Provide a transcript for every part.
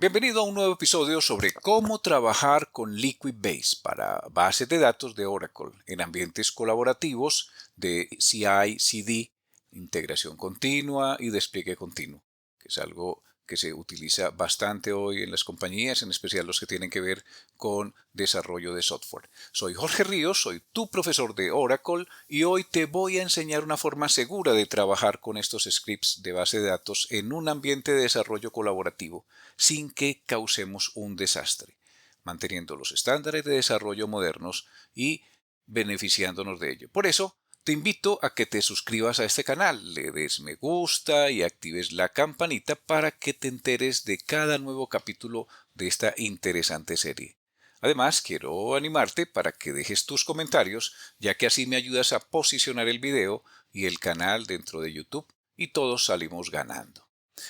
Bienvenido a un nuevo episodio sobre cómo trabajar con Liquid Base para bases de datos de Oracle en ambientes colaborativos de CI/CD, integración continua y despliegue continuo, que es algo que se utiliza bastante hoy en las compañías, en especial los que tienen que ver con desarrollo de software. Soy Jorge Ríos, soy tu profesor de Oracle y hoy te voy a enseñar una forma segura de trabajar con estos scripts de base de datos en un ambiente de desarrollo colaborativo sin que causemos un desastre, manteniendo los estándares de desarrollo modernos y beneficiándonos de ello. Por eso, te invito a que te suscribas a este canal, le des me gusta y actives la campanita para que te enteres de cada nuevo capítulo de esta interesante serie. Además, quiero animarte para que dejes tus comentarios, ya que así me ayudas a posicionar el video y el canal dentro de YouTube y todos salimos ganando.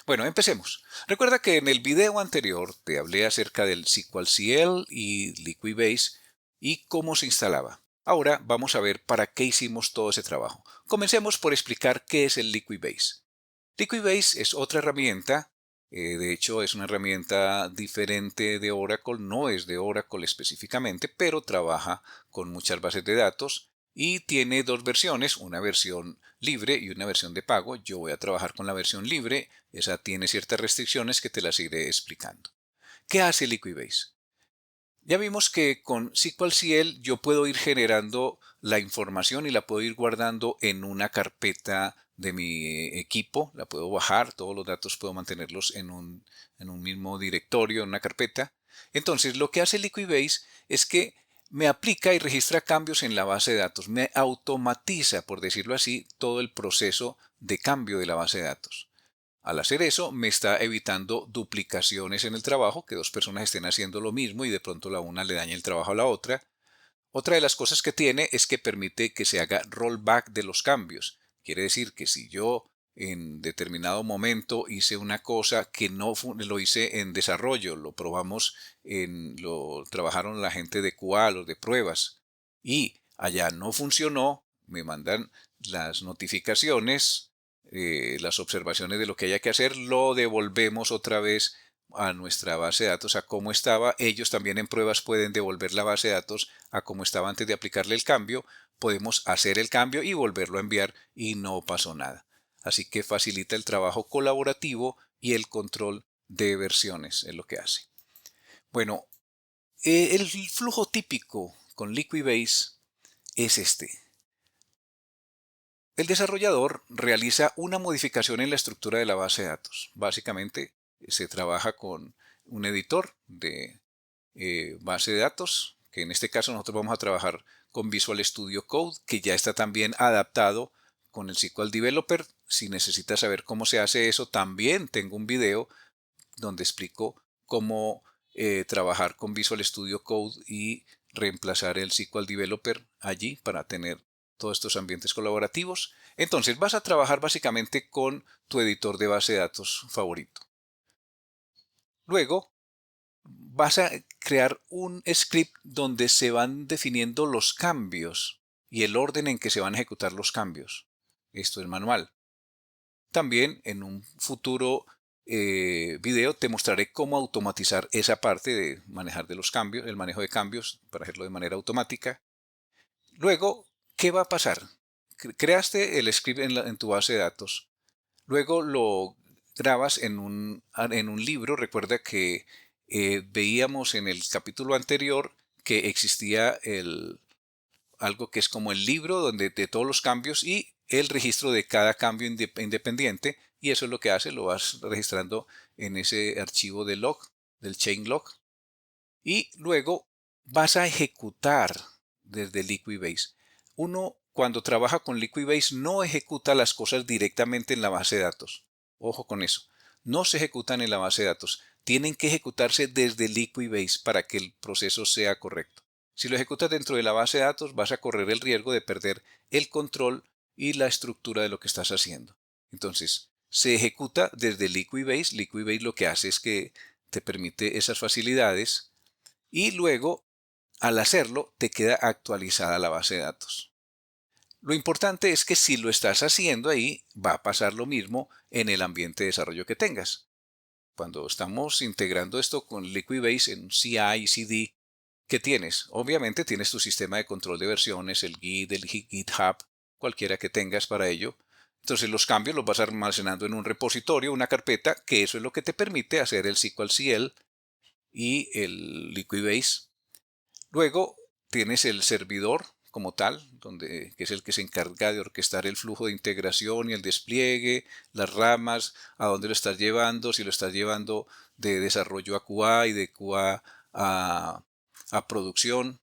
Bueno, empecemos. Recuerda que en el video anterior te hablé acerca del SQLCL y Liquibase y cómo se instalaba. Ahora vamos a ver para qué hicimos todo ese trabajo. Comencemos por explicar qué es el Liquibase. Liquibase es otra herramienta, de hecho es una herramienta diferente de Oracle, no es de Oracle específicamente, pero trabaja con muchas bases de datos y tiene dos versiones, una versión libre y una versión de pago. Yo voy a trabajar con la versión libre, esa tiene ciertas restricciones que te las iré explicando. ¿Qué hace Liquibase? Ya vimos que con SQLCL yo puedo ir generando la información y la puedo ir guardando en una carpeta de mi equipo, la puedo bajar, todos los datos puedo mantenerlos en un mismo directorio, en una carpeta. Entonces lo que hace Liquibase es que me aplica y registra cambios en la base de datos, me automatiza, por decirlo así, todo el proceso de cambio de la base de datos. Al hacer eso, me está evitando duplicaciones en el trabajo, que dos personas estén haciendo lo mismo y de pronto la una le dañe el trabajo a la otra. Otra de las cosas que tiene es que permite que se haga rollback de los cambios. Quiere decir que si yo en determinado momento hice una cosa que no lo hice en desarrollo, lo probamos lo trabajaron la gente de QA, los de pruebas, y allá no funcionó, me mandan las notificaciones, las observaciones de lo que haya que hacer, lo devolvemos otra vez a nuestra base de datos a cómo estaba. Ellos también en pruebas pueden devolver la base de datos a cómo estaba antes de aplicarle el cambio. Podemos hacer el cambio y volverlo a enviar y no pasó nada. Así que facilita el trabajo colaborativo y el control de versiones es lo que hace. Bueno, el flujo típico con Liquibase es este. El desarrollador realiza una modificación en la estructura de la base de datos. Básicamente se trabaja con un editor de base de datos, que en este caso nosotros vamos a trabajar con Visual Studio Code, que ya está también adaptado con el SQL Developer. Si necesitas saber cómo se hace eso, también tengo un video donde explico cómo trabajar con Visual Studio Code y reemplazar el SQL Developer allí para tener todos estos ambientes colaborativos. Entonces vas a trabajar básicamente con tu editor de base de datos favorito. Luego vas a crear un script donde se van definiendo los cambios y el orden en que se van a ejecutar los cambios. Esto es manual. También en un futuro video te mostraré cómo automatizar esa parte de manejar de los cambios, el manejo de cambios para hacerlo de manera automática. Luego, ¿qué va a pasar? Creaste el script en tu base de datos. Luego lo grabas en un libro. Recuerda que veíamos en el capítulo anterior que existía algo que es como el libro donde de todos los cambios y el registro de cada cambio independiente, y eso es lo que hace, lo vas registrando en ese archivo de log, del chain log, y luego vas a ejecutar desde Liquibase. Uno cuando trabaja con Liquibase no ejecuta las cosas directamente en la base de datos. Ojo con eso. No se ejecutan en la base de datos. Tienen que ejecutarse desde Liquibase para que el proceso sea correcto. Si lo ejecutas dentro de la base de datos, vas a correr el riesgo de perder el control y la estructura de lo que estás haciendo. Entonces, se ejecuta desde Liquibase. Liquibase lo que hace es que te permite esas facilidades y luego, al hacerlo, te queda actualizada la base de datos. Lo importante es que si lo estás haciendo ahí, va a pasar lo mismo en el ambiente de desarrollo que tengas. cuando estamos integrando esto con Liquibase en CI, CD, ¿qué tienes? Obviamente tienes tu sistema de control de versiones, el Git, el GitHub, cualquiera que tengas para ello. Entonces los cambios los vas almacenando en un repositorio, una carpeta, que eso es lo que te permite hacer el SQL y el Liquibase. Luego tienes el servidor como tal, que es el que se encarga de orquestar el flujo de integración y el despliegue, las ramas, a dónde lo estás llevando, si lo estás llevando de desarrollo a QA y de QA a producción.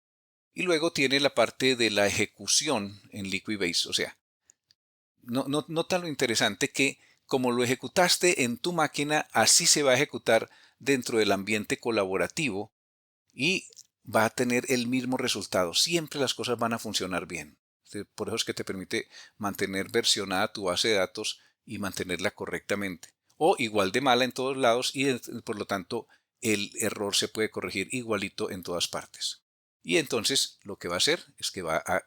Y luego tiene la parte de la ejecución en Liquibase. O sea, nota lo interesante que como lo ejecutaste en tu máquina, así se va a ejecutar dentro del ambiente colaborativo y va a tener el mismo resultado. Siempre las cosas van a funcionar bien. Por eso es que te permite mantener versionada tu base de datos y mantenerla correctamente. O igual de mala en todos lados y por lo tanto el error se puede corregir igualito en todas partes. Y entonces lo que va a hacer es que va a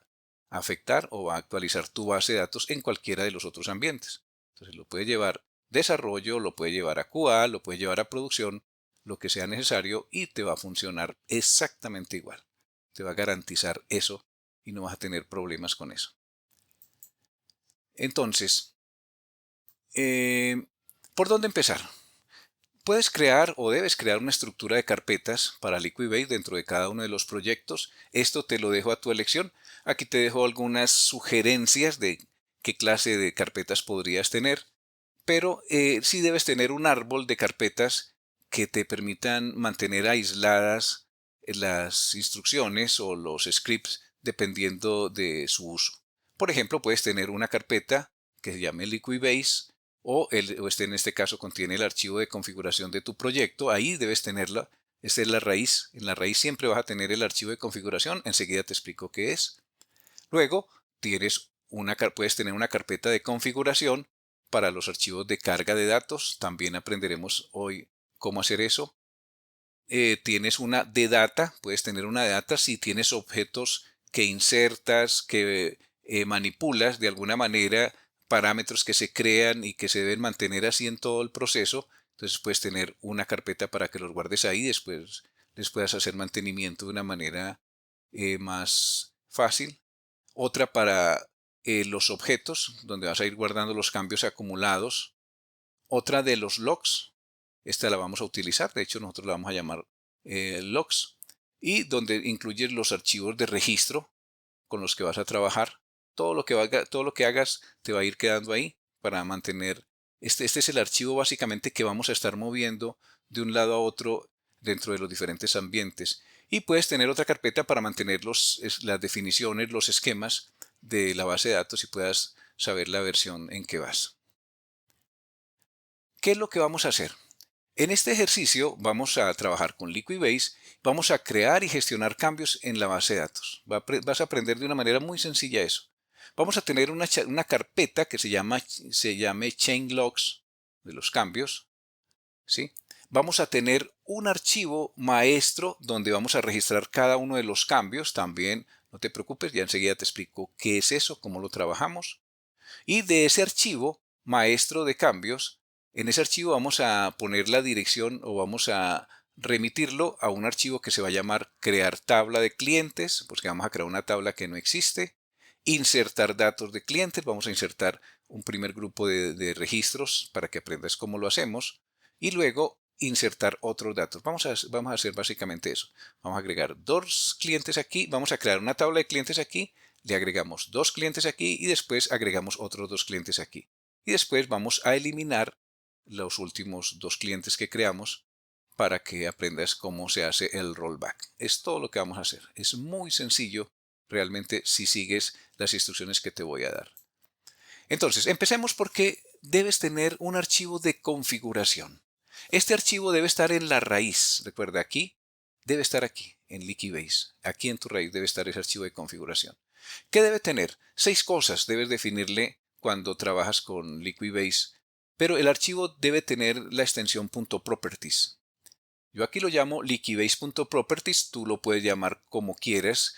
afectar o va a actualizar tu base de datos en cualquiera de los otros ambientes. Entonces lo puede llevar desarrollo, lo puede llevar a QA, lo puede llevar a producción, lo que sea necesario y te va a funcionar exactamente igual. Te va a garantizar eso y no vas a tener problemas con eso. Entonces, ¿por dónde empezar? Puedes crear o debes crear una estructura de carpetas para Liquibase dentro de cada uno de los proyectos. Esto te lo dejo a tu elección. Aquí te dejo algunas sugerencias de qué clase de carpetas podrías tener, pero sí debes tener un árbol de carpetas que te permitan mantener aisladas las instrucciones o los scripts dependiendo de su uso. Por ejemplo, puedes tener una carpeta que se llame Liquibase o en este caso contiene el archivo de configuración de tu proyecto. Ahí debes tenerla. Esta es la raíz. En la raíz siempre vas a tener el archivo de configuración. Enseguida te explico qué es. Luego puedes tener una carpeta de configuración para los archivos de carga de datos. También aprenderemos hoy cómo hacer eso. Tienes una de data. Puedes tener una de data si tienes objetos que insertas, que manipulas de alguna manera, parámetros que se crean y que se deben mantener así en todo el proceso. Entonces puedes tener una carpeta para que los guardes ahí y después les puedas hacer mantenimiento de una manera más fácil. Otra para los objetos, donde vas a ir guardando los cambios acumulados. Otra de los logs, esta la vamos a utilizar, de hecho nosotros la vamos a llamar logs, y donde incluyes los archivos de registro con los que vas a trabajar. Todo lo que hagas te va a ir quedando ahí para mantener. Este es el archivo básicamente que vamos a estar moviendo de un lado a otro dentro de los diferentes ambientes. Y puedes tener otra carpeta para mantener las definiciones, los esquemas de la base de datos y puedas saber la versión en que vas. ¿Qué es lo que vamos a hacer? En este ejercicio vamos a trabajar con Liquibase, vamos a crear y gestionar cambios en la base de datos. Vas a aprender de una manera muy sencilla eso. Vamos a tener una carpeta que se llame Change Logs de los cambios. ¿Sí? Vamos a tener un archivo maestro donde vamos a registrar cada uno de los cambios. También, no te preocupes, ya enseguida te explico qué es eso, cómo lo trabajamos. Y de ese archivo maestro de cambios, en ese archivo vamos a poner la dirección o vamos a remitirlo a un archivo que se va a llamar crear tabla de clientes, porque vamos a crear una tabla que no existe. Insertar datos de clientes, vamos a insertar un primer grupo de registros para que aprendas cómo lo hacemos. Y luego insertar otros datos. Vamos a hacer básicamente eso. Vamos a agregar dos clientes aquí, vamos a crear una tabla de clientes aquí, le agregamos dos clientes aquí y después agregamos otros dos clientes aquí. Y después vamos a eliminar los últimos dos clientes que creamos para que aprendas cómo se hace el rollback. Es todo lo que vamos a hacer. Es muy sencillo realmente si sigues las instrucciones que te voy a dar. Entonces, empecemos porque debes tener un archivo de configuración. Este archivo debe estar en la raíz. Recuerda, aquí debe estar aquí, en Liquibase. Aquí en tu raíz debe estar ese archivo de configuración. ¿Qué debe tener? 6 cosas debes definirle cuando trabajas con Liquibase, pero el archivo debe tener la extensión .properties. Yo aquí lo llamo liquibase.properties, tú lo puedes llamar como quieras,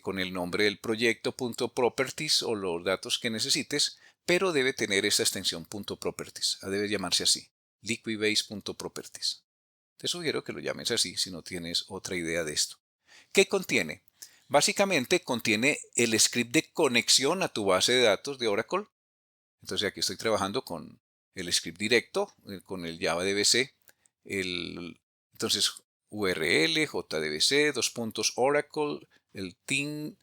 con el nombre del proyecto .properties o los datos que necesites, pero debe tener esa extensión .properties, debe llamarse así. liquibase.properties. Te sugiero que lo llames así si no tienes otra idea de esto. ¿Qué contiene? Básicamente contiene el script de conexión a tu base de datos de Oracle. Entonces aquí estoy trabajando con el script directo, con el Java DBC. Entonces URL, JDBC, Oracle, el team,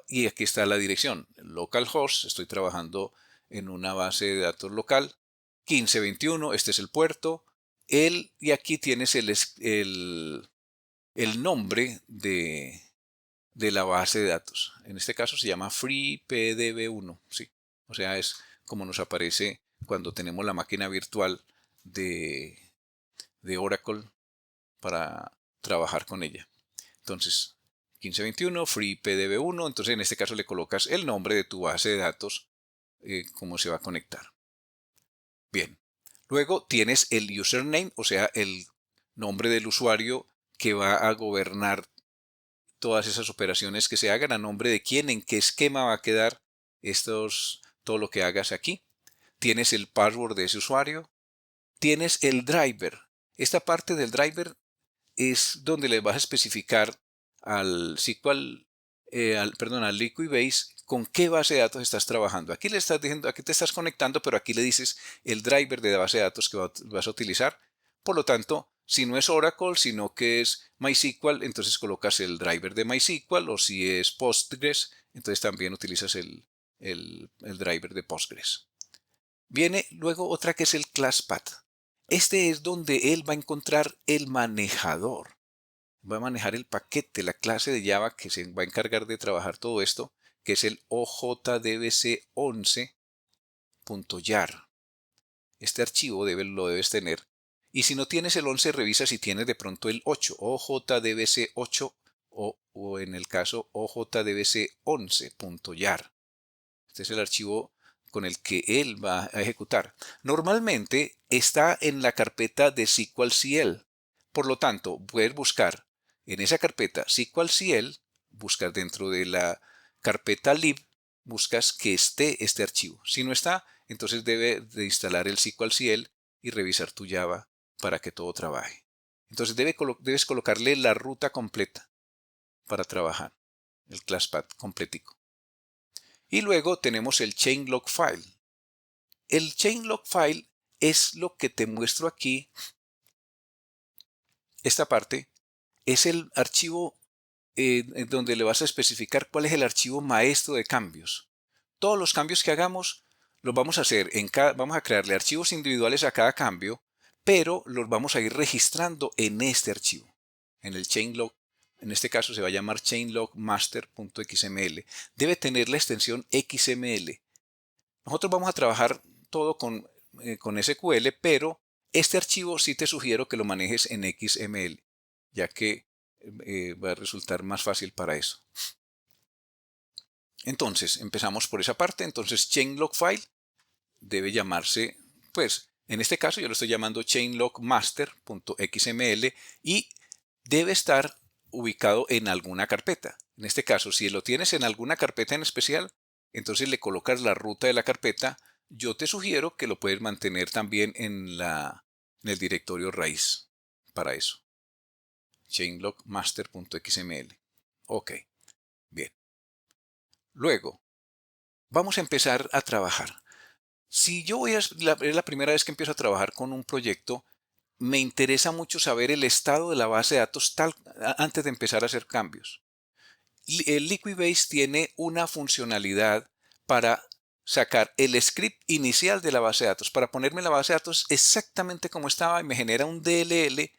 y aquí está la dirección. Localhost, estoy trabajando en una base de datos local. 1521, este es el puerto. Y aquí tienes el nombre de la base de datos. En este caso se llama FreePDB1. Sí. O sea, es como nos aparece cuando tenemos la máquina virtual de Oracle para trabajar con ella. Entonces, 1521, FreePDB1. Entonces, en este caso le colocas el nombre de tu base de datos, cómo se va a conectar. Bien. Luego tienes el username, o sea, el nombre del usuario que va a gobernar todas esas operaciones que se hagan, a nombre de quién, en qué esquema va a quedar todo lo que hagas aquí. Tienes el password de ese usuario. Tienes el driver. Esta parte del driver es donde le vas a especificar al SQL, al Liquibase, con qué base de datos estás trabajando. Aquí le estás diciendo, aquí te estás conectando, pero aquí le dices el driver de la base de datos que vas a utilizar. Por lo tanto, si no es Oracle, sino que es MySQL, entonces colocas el driver de MySQL, o si es Postgres, entonces también utilizas el driver de Postgres. Viene luego otra que es el ClassPath. Este es donde él va a encontrar el manejador. Va a manejar el paquete, la clase de Java que se va a encargar de trabajar todo esto, que es el ojdbc11.jar. Este archivo lo debes tener. Y si no tienes el 11, revisa si tienes de pronto el 8, ojdbc8 o en el caso ojdbc11.jar. Este es el archivo con el que él va a ejecutar. Normalmente está en la carpeta de SQLCL. Por lo tanto, puedes buscar en esa carpeta SQLCL, buscas dentro de la carpeta lib, buscas que esté este archivo. Si no está, entonces debe de instalar el SQLCL y revisar tu Java para que todo trabaje. Entonces debes colocarle la ruta completa para trabajar, el ClassPath completico. Y luego tenemos el chain log file. El chain log file es lo que te muestro aquí. Esta parte es el archivo en donde le vas a especificar cuál es el archivo maestro de cambios. Todos los cambios que hagamos los vamos a hacer vamos a crearle archivos individuales a cada cambio, pero los vamos a ir registrando en este archivo, en el chain log. En este caso se va a llamar chainlogmaster.xml. Debe tener la extensión XML. Nosotros vamos a trabajar todo con SQL, pero este archivo sí te sugiero que lo manejes en XML, ya que va a resultar más fácil para eso. Entonces, empezamos por esa parte. Entonces, chainlogfile debe llamarse, pues, en este caso yo lo estoy llamando chainlogmaster.xml y debe estar ubicado en alguna carpeta. En este caso, si lo tienes en alguna carpeta en especial, entonces le colocas la ruta de la carpeta. Yo te sugiero que lo puedes mantener también en el directorio raíz para eso. chainlogmaster.xml. Ok, bien. Luego, vamos a empezar a trabajar. Si yo es la primera vez que empiezo a trabajar con un proyecto, me interesa mucho saber el estado de la base de datos antes de empezar a hacer cambios. El Liquibase tiene una funcionalidad para sacar el script inicial de la base de datos, para ponerme la base de datos exactamente como estaba y me genera un DLL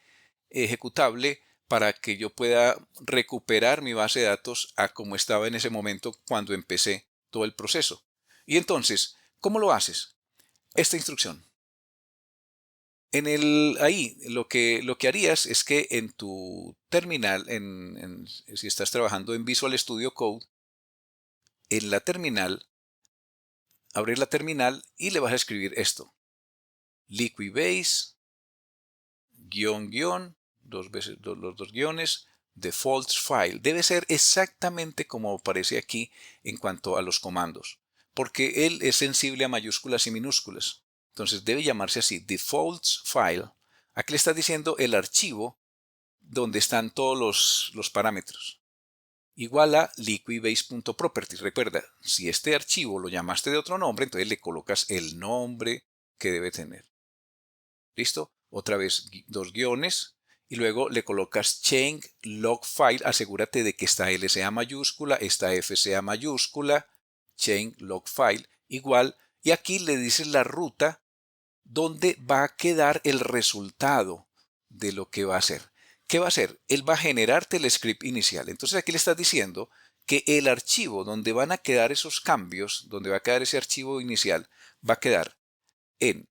ejecutable para que yo pueda recuperar mi base de datos a como estaba en ese momento cuando empecé todo el proceso. Y entonces, ¿cómo lo haces? Esta instrucción. Ahí lo que harías es que en tu terminal, si estás trabajando en Visual Studio Code, en la terminal, abrir la terminal y le vas a escribir esto. Liquibase, los dos guiones, defaults file. Debe ser exactamente como aparece aquí en cuanto a los comandos, porque él es sensible a mayúsculas y minúsculas. Entonces debe llamarse así, defaults file. Aquí le estás diciendo el archivo donde están todos los parámetros. Igual a liquidbase.properties. Recuerda, si este archivo lo llamaste de otro nombre, entonces le colocas el nombre que debe tener. ¿Listo? Otra vez dos guiones y luego le colocas change log file. Asegúrate de que esta LCA mayúscula, esta FCA mayúscula, change log file igual. Y aquí le dices la ruta donde va a quedar el resultado de lo que va a hacer. ¿Qué va a hacer? Él va a generarte el script inicial. Entonces aquí le estás diciendo que el archivo donde van a quedar esos cambios, donde va a quedar ese archivo inicial, va a quedar en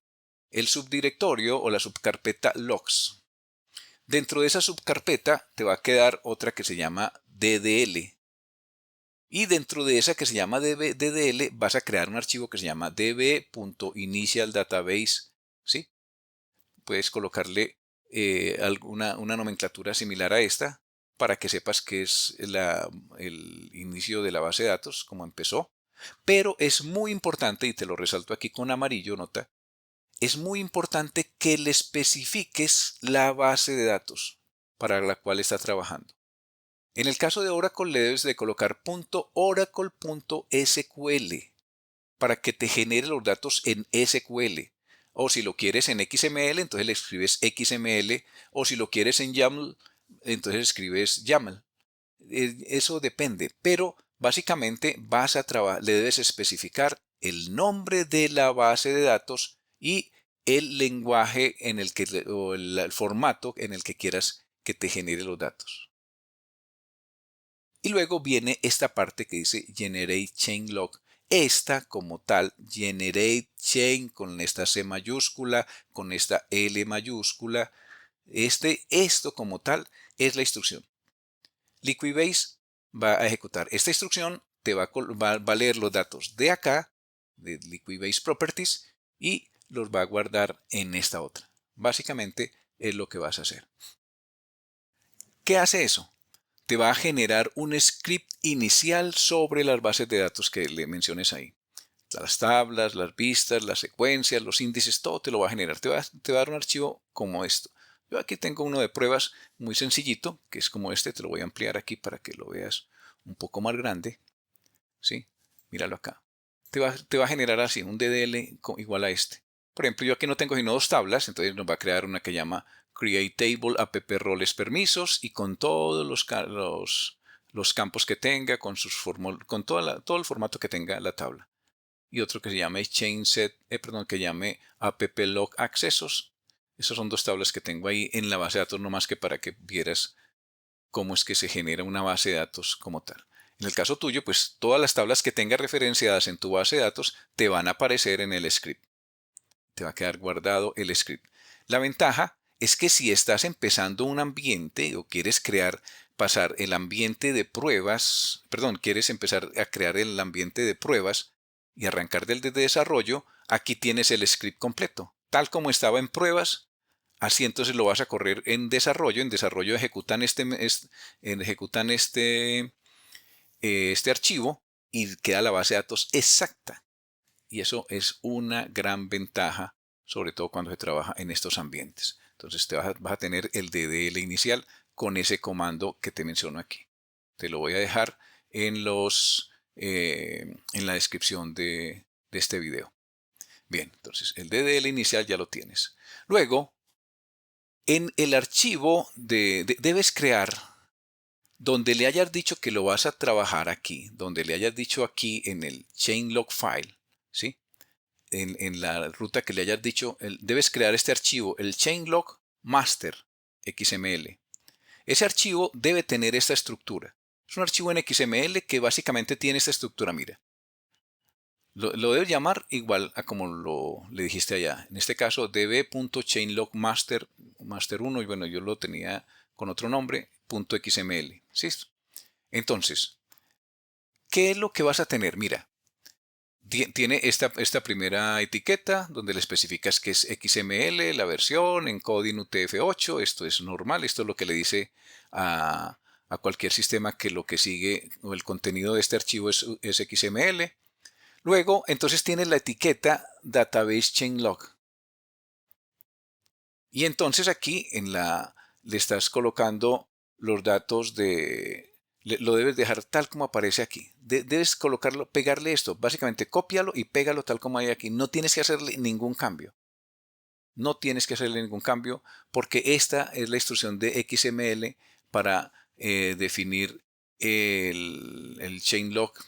el subdirectorio o la subcarpeta logs. Dentro de esa subcarpeta te va a quedar otra que se llama DDL. Y dentro de esa que se llama DDL vas a crear un archivo que se llama db.initialdatabase. ¿Sí? Puedes colocarle una nomenclatura similar a esta para que sepas que es el inicio de la base de datos, como empezó. Pero es muy importante, y te lo resalto aquí con amarillo, nota, es muy importante que le especifiques la base de datos para la cual está trabajando. En el caso de Oracle le debes de colocar .oracle.sql para que te genere los datos en SQL. O si lo quieres en XML, entonces le escribes XML. O si lo quieres en YAML, entonces escribes YAML. Eso depende, pero básicamente le debes especificar el nombre de la base de datos y el lenguaje o el formato en el que quieras que te genere los datos. Y luego viene esta parte que dice Generate Chain Log. Esta como tal, Generate Chain con esta C mayúscula, con esta L mayúscula. Esto como tal es la instrucción. Liquidbase va a ejecutar esta instrucción, te va a leer los datos de acá, de Liquidbase Properties, y los va a guardar en esta otra. Básicamente es lo que vas a hacer. ¿Qué hace eso? Te va a generar un script inicial sobre las bases de datos que le menciones ahí. Las tablas, las vistas, las secuencias, los índices, todo te lo va a generar. Te va a dar un archivo como esto. Yo aquí tengo uno de pruebas muy sencillito, que es como este. Te lo voy a ampliar aquí para que lo veas un poco más grande. ¿Sí? Míralo acá. Te va a generar así un DDL igual a este. Por ejemplo, yo aquí no tengo sino dos tablas, entonces nos va a crear una que llama Create Table app roles permisos y con todos los campos que tenga, con todo el formato que tenga la tabla. Y otro que se llame que llame app log accesos. Esas son dos tablas que tengo ahí en la base de datos, no más que para que vieras cómo es que se genera una base de datos como tal. En el caso tuyo, pues todas las tablas que tengas referenciadas en tu base de datos te van a aparecer en el script. Te va a quedar guardado el script. La ventaja es que si estás empezando un ambiente o quieres pasar el ambiente de pruebas, quieres empezar a crear el ambiente de pruebas y arrancar del de desarrollo, aquí tienes el script completo. Tal como estaba en pruebas, así entonces lo vas a correr en desarrollo. En desarrollo ejecutan este archivo y queda la base de datos exacta. Y eso es una gran ventaja, sobre todo cuando se trabaja en estos ambientes. Entonces vas a tener el DDL inicial con ese comando que te menciono aquí. Te lo voy a dejar en la descripción de este video. Bien, entonces el DDL inicial ya lo tienes. Luego, en el archivo debes crear, donde le hayas dicho que lo vas a trabajar aquí, donde le hayas dicho aquí en el chain log file, ¿sí? En la ruta que le hayas dicho, debes crear este archivo, el chain log master XML. Ese archivo debe tener esta estructura. Es un archivo en XML que básicamente tiene esta estructura, mira. Lo debes llamar igual a como le dijiste allá. En este caso, db.chainlogmaster 1, y bueno, yo lo tenía con otro nombre, .xml. ¿Sí? Entonces, ¿qué es lo que vas a tener? Mira, tiene esta primera etiqueta donde le especificas que es XML, la versión, encoding UTF-8, esto es normal, esto es lo que le dice a cualquier sistema que lo que sigue o el contenido de este archivo es XML. Luego, entonces tienes la etiqueta Database Chain Log. Y entonces aquí le estás colocando los datos lo debes dejar tal como aparece aquí. Debes colocarlo, pegarle esto. Básicamente cópialo y pégalo tal como hay aquí. No tienes que hacerle ningún cambio. No tienes que hacerle ningún cambio porque esta es la instrucción de XML para definir el chain lock,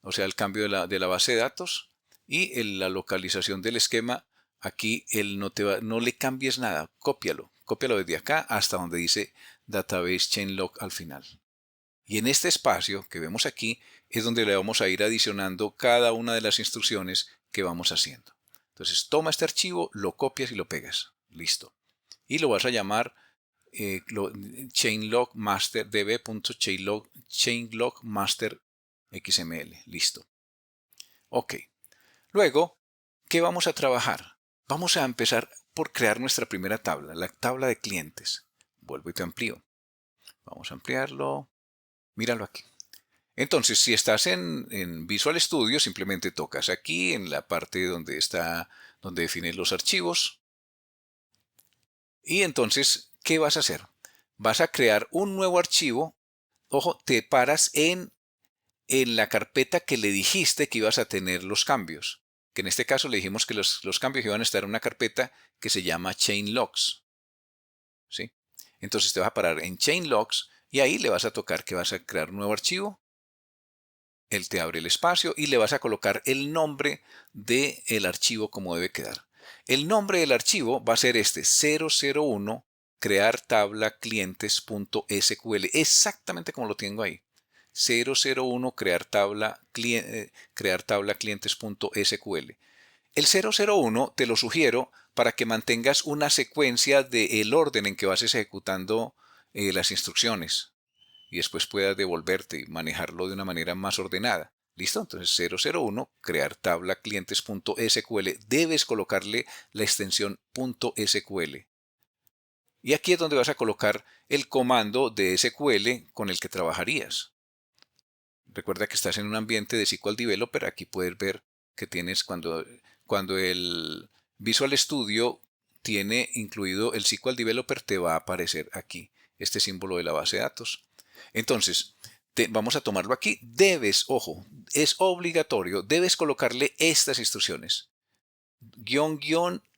o sea, el cambio de la base de datos y la localización del esquema. Aquí no le cambies nada, cópialo desde acá hasta donde dice database chain lock al final. Y en este espacio que vemos aquí es donde le vamos a ir adicionando cada una de las instrucciones que vamos haciendo. Entonces toma este archivo, lo copias y lo pegas. Listo. Y lo vas a llamar chainlog master db.chainlog master xml. Listo. Ok. Luego, ¿qué vamos a trabajar? Vamos a empezar por crear nuestra primera tabla, la tabla de clientes. Vuelvo y te amplío. Vamos a ampliarlo. Míralo aquí. Entonces, si estás en Visual Studio, simplemente tocas aquí en la parte donde defines los archivos. Y entonces, ¿qué vas a hacer? Vas a crear un nuevo archivo. Ojo, te paras en la carpeta que le dijiste que ibas a tener los cambios. Que en este caso le dijimos que los cambios iban a estar en una carpeta que se llama Chain Logs. ¿Sí? Entonces te vas a parar en Chain Logs y ahí le vas a tocar que vas a crear un nuevo archivo. Él te abre el espacio y le vas a colocar el nombre del archivo como debe quedar. El nombre del archivo va a ser este 001 crear tabla clientes.sql, exactamente como lo tengo ahí. 001 crear tabla clientes.sql. El 001 te lo sugiero para que mantengas una secuencia del orden en que vas ejecutando las instrucciones y después puedas devolverte y manejarlo de una manera más ordenada. ¿Listo? Entonces 001, crear tabla clientes.sql, debes colocarle la extensión .sql. Y aquí es donde vas a colocar el comando de SQL con el que trabajarías. Recuerda que estás en un ambiente de SQL Developer, aquí puedes ver que tienes cuando el Visual Studio tiene incluido el SQL Developer, te va a aparecer aquí este símbolo de la base de datos. Entonces, vamos a tomarlo aquí. Ojo, es obligatorio, debes colocarle estas instrucciones.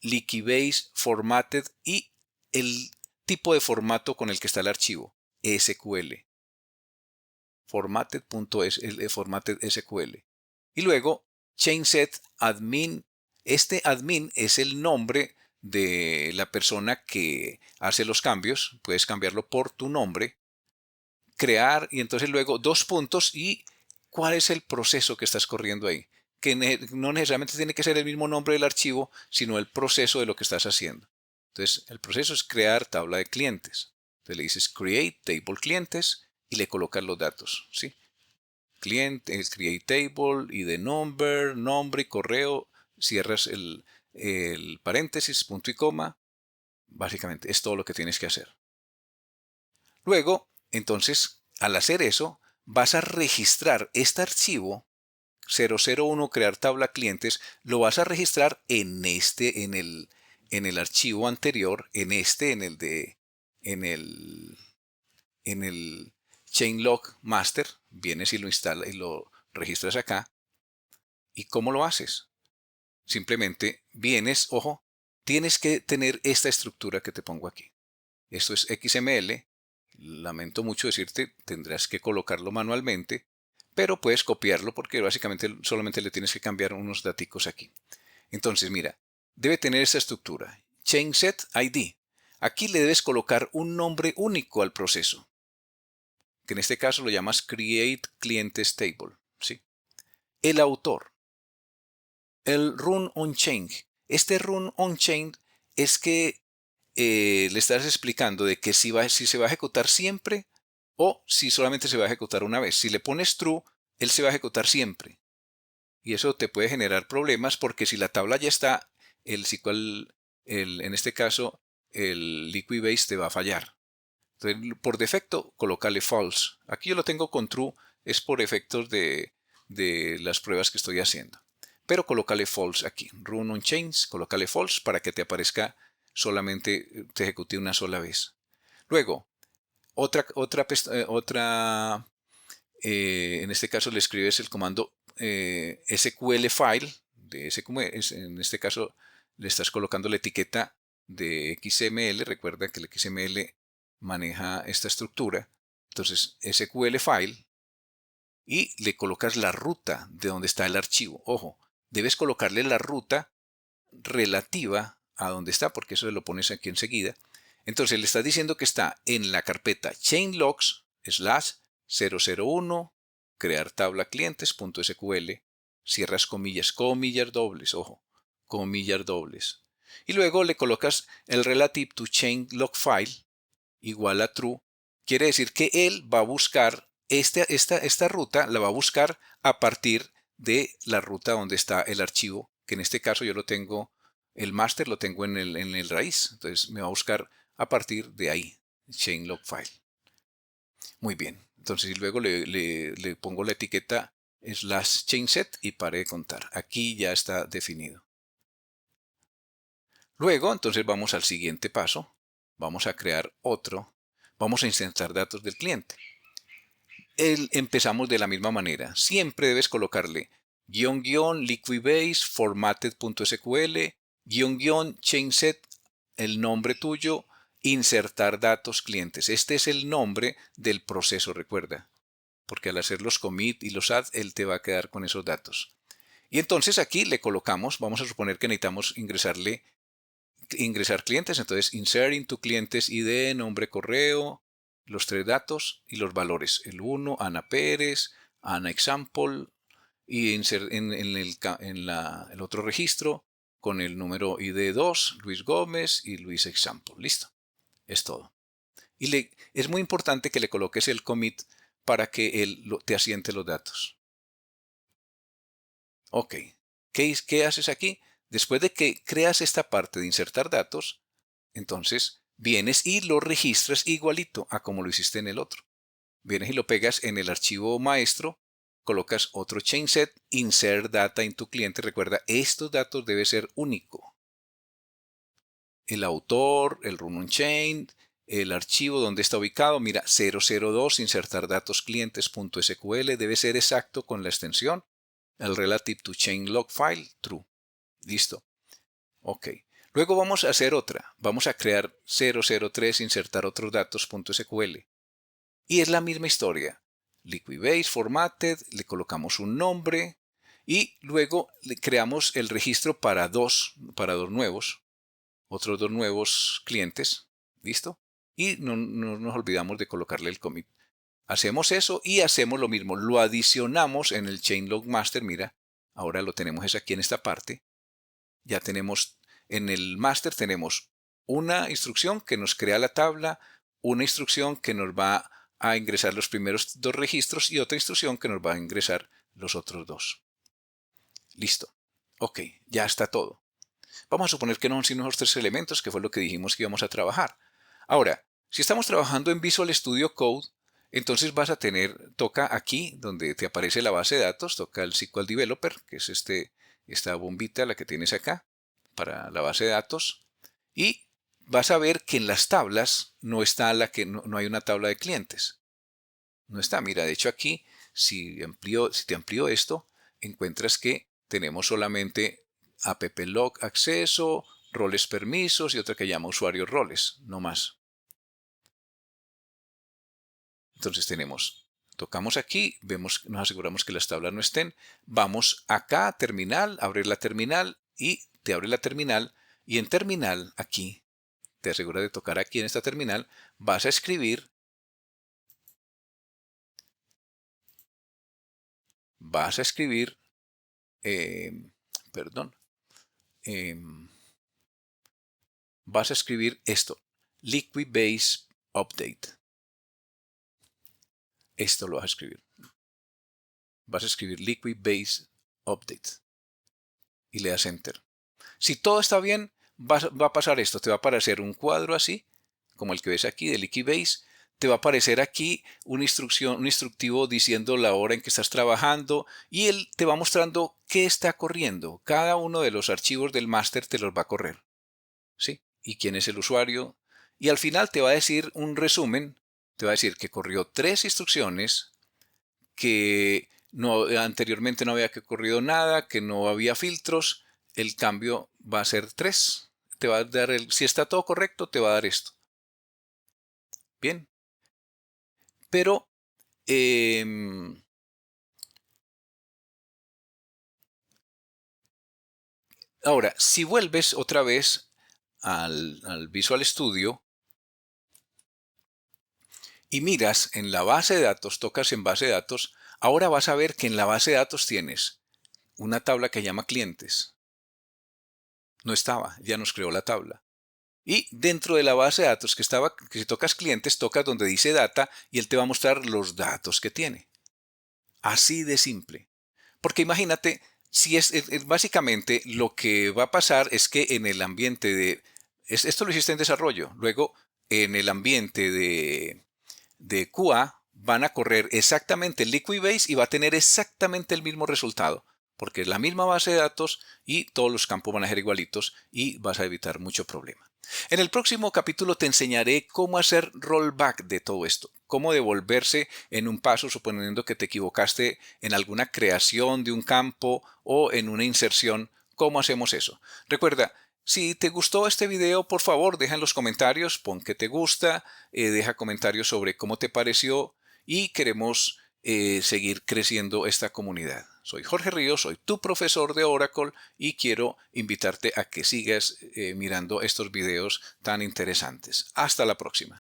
Liquibase formatted y el tipo de formato con el que está el archivo, SQL. Formatted SQL. Y luego, chainset admin. Este admin es el nombre de la persona que hace los cambios. Puedes cambiarlo por tu nombre. Crear y entonces luego dos puntos y cuál es el proceso que estás corriendo ahí. Que no necesariamente tiene que ser el mismo nombre del archivo, sino el proceso de lo que estás haciendo. Entonces, el proceso es crear tabla de clientes. Entonces le dices create table clientes y le colocas los datos, ¿sí? Cliente, el create table, ID number, nombre y correo, cierras el paréntesis, punto y coma. Básicamente es todo lo que tienes que hacer. Luego, entonces, al hacer eso, vas a registrar este archivo 001 crear tabla clientes, lo vas a registrar en el archivo anterior, en el chainlog master. Vienes y lo instalas y lo registras acá. ¿Y cómo lo haces? Simplemente vienes, ojo, tienes que tener esta estructura que te pongo aquí. Esto es XML. Lamento mucho decirte, tendrás que colocarlo manualmente, pero puedes copiarlo porque básicamente solamente le tienes que cambiar unos daticos aquí. Entonces, mira, debe tener esta estructura. Chainset ID. Aquí le debes colocar un nombre único al proceso, que en este caso lo llamas Create Clientes Table. ¿Sí? El autor. El Run on Chain. Este Run on Chain es que le estás explicando de que si se va a ejecutar siempre o si solamente se va a ejecutar una vez. Si le pones true, él se va a ejecutar siempre. Y eso te puede generar problemas porque si la tabla ya está, el SQL, en este caso, el Liquibase te va a fallar. Entonces, por defecto, colócale false. Aquí yo lo tengo con true, es por efectos de las pruebas que estoy haciendo. Pero colócale false aquí. Run on chains, colócale false para que te aparezca solamente te ejecute una sola vez. Luego, en este caso le escribes el comando SQL file, en este caso le estás colocando la etiqueta de XML, recuerda que el XML maneja esta estructura, entonces SQL file, y le colocas la ruta de donde está el archivo. Ojo, debes colocarle la ruta relativa a donde está, porque eso lo pones aquí enseguida. Entonces le estás diciendo que está en la carpeta chainlogs /001 crear tabla clientes.sql, cierras comillas, comillas dobles, ojo, comillas dobles. Y luego le colocas el relative to chain log file igual a true. Quiere decir que él va a buscar esta ruta, la va a buscar a partir de la ruta donde está el archivo, que en este caso yo lo tengo, el master lo tengo en el raíz. Entonces me va a buscar a partir de ahí, chain log file. Muy bien. Entonces luego le pongo la etiqueta /chainset y pare de contar. Aquí ya está definido. Luego, entonces vamos al siguiente paso. Vamos a crear otro. Vamos a insertar datos del cliente. Empezamos de la misma manera. Siempre debes colocarle --liquibase formatted.sql --chainset, el nombre tuyo, insertar datos clientes. Este es el nombre del proceso, recuerda. Porque al hacer los commit y los add, él te va a quedar con esos datos. Y entonces aquí le colocamos, vamos a suponer que necesitamos ingresar clientes, entonces insert into clientes ID, nombre, correo, los 3 datos y los valores. El 1, Ana Pérez, Ana Example, y insert en el otro registro con el número ID 2, Luis Gómez y Luis Example. Listo. Es todo. Y es muy importante que le coloques el commit para que él te asiente los datos. Ok. ¿Qué haces aquí? Después de que creas esta parte de insertar datos, entonces vienes y lo registras igualito a como lo hiciste en el otro. Vienes y lo pegas en el archivo maestro, colocas otro chainset, insert data en tu cliente. Recuerda, estos datos deben ser único. El autor, el run on chain, el archivo donde está ubicado. Mira, 002, insertar datos clientes.sql, debe ser exacto con la extensión. El relative to chain log file, true. Listo. Ok. Luego vamos a hacer otra. Vamos a crear 003, insertar otros datos.sql. Y es la misma historia. Liquibase, formatted, le colocamos un nombre y luego le creamos el registro para dos nuevos, otros 2 nuevos clientes. ¿Listo? Y no nos olvidamos de colocarle el commit. Hacemos eso y hacemos lo mismo. Lo adicionamos en el chainlog master. Mira, ahora lo tenemos aquí en esta parte. Ya tenemos en el master tenemos una instrucción que nos crea la tabla, una instrucción que nos va a ingresar los primeros 2 registros y otra instrucción que nos va a ingresar los otros 2. Listo. Ok, ya está todo. Vamos a suponer que no son sino los 3 elementos, que fue lo que dijimos que íbamos a trabajar. Ahora, si estamos trabajando en Visual Studio Code, entonces vas a toca aquí donde te aparece la base de datos, toca el SQL Developer, que es esta bombita, la que tienes acá, para la base de datos, y vas a ver que en las tablas no hay una tabla de clientes. No está. Mira, de hecho aquí, si te amplío esto, encuentras que tenemos solamente applog acceso, roles permisos y otra que llama usuarios roles, no más. Entonces tocamos aquí, nos aseguramos que las tablas no estén, vamos acá a terminal, abrir la terminal y te abre la terminal y en terminal aquí, te aseguras de tocar aquí en esta terminal, vas a escribir perdón, vas a escribir esto, Liquibase Update. Esto lo vas a escribir. Vas a escribir Liquibase Update y le das Enter. Si todo está bien, va a pasar esto. Te va a aparecer un cuadro así, como el que ves aquí de Liquibase. Te va a aparecer aquí una instrucción, un instructivo diciendo la hora en que estás trabajando y él te va mostrando qué está corriendo. Cada uno de los archivos del máster te los va a correr. ¿Sí? y quién es el usuario. Y al final te va a decir un resumen, te va a decir que corrió 3 instrucciones, que anteriormente no había corrido nada, que no había filtros. El cambio va a ser 3. Te va a dar si está todo correcto, te va a dar esto. Bien. Pero ahora, si vuelves otra vez al Visual Studio y miras en la base de datos, tocas en base de datos, ahora vas a ver que en la base de datos tienes una tabla que llama clientes. No estaba, ya nos creó la tabla. Y dentro de la base de datos que si tocas clientes, tocas donde dice data y él te va a mostrar los datos que tiene. Así de simple. Porque imagínate, si básicamente lo que va a pasar es que en el ambiente esto lo hiciste en desarrollo, luego en el ambiente de QA van a correr exactamente el Liquibase y va a tener exactamente el mismo resultado, porque es la misma base de datos y todos los campos van a ser igualitos y vas a evitar mucho problema. En el próximo capítulo te enseñaré cómo hacer rollback de todo esto, cómo devolverse en un paso suponiendo que te equivocaste en alguna creación de un campo o en una inserción. ¿Cómo hacemos eso? Recuerda, si te gustó este video, por favor, deja en los comentarios, pon que te gusta, deja comentarios sobre cómo te pareció y queremos seguir creciendo esta comunidad. Soy Jorge Ríos, soy tu profesor de Oracle y quiero invitarte a que sigas mirando estos videos tan interesantes. Hasta la próxima.